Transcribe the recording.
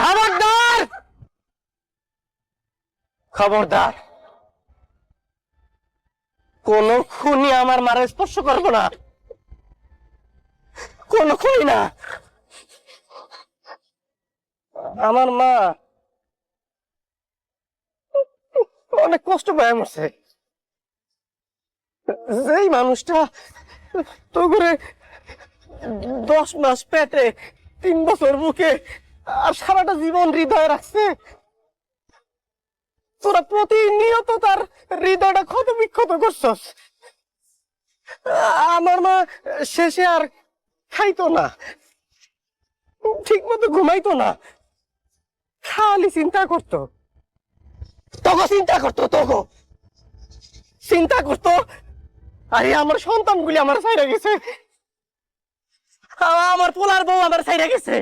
খবরদার, খবরদার, কোন খুনি আমার মারে স্পর্শ করবো না, কোন খুনি না। আমার মা অনেক কষ্ট পায় মরছে। যেই মানুষটা তো করে 10 মাস পেটে, 3 বছর বুকে, আর সারাটা জীবন হৃদয়ে রাখছে, তোরা প্রতিনিয়ত তার হৃদয়টা ক্ষত বিক্ষত করছস। আমার মা শেষে আর খাইতো না, ঠিক মতো ঘুমাইতো না, খালি চিন্তা করতো, চিন্তা করতো, চিন্তা করতো। আরে আমার সন্তানগুলি আমার ছাইরা গেছে, আমার পোলার বউ আমার ছাইরা গেছে।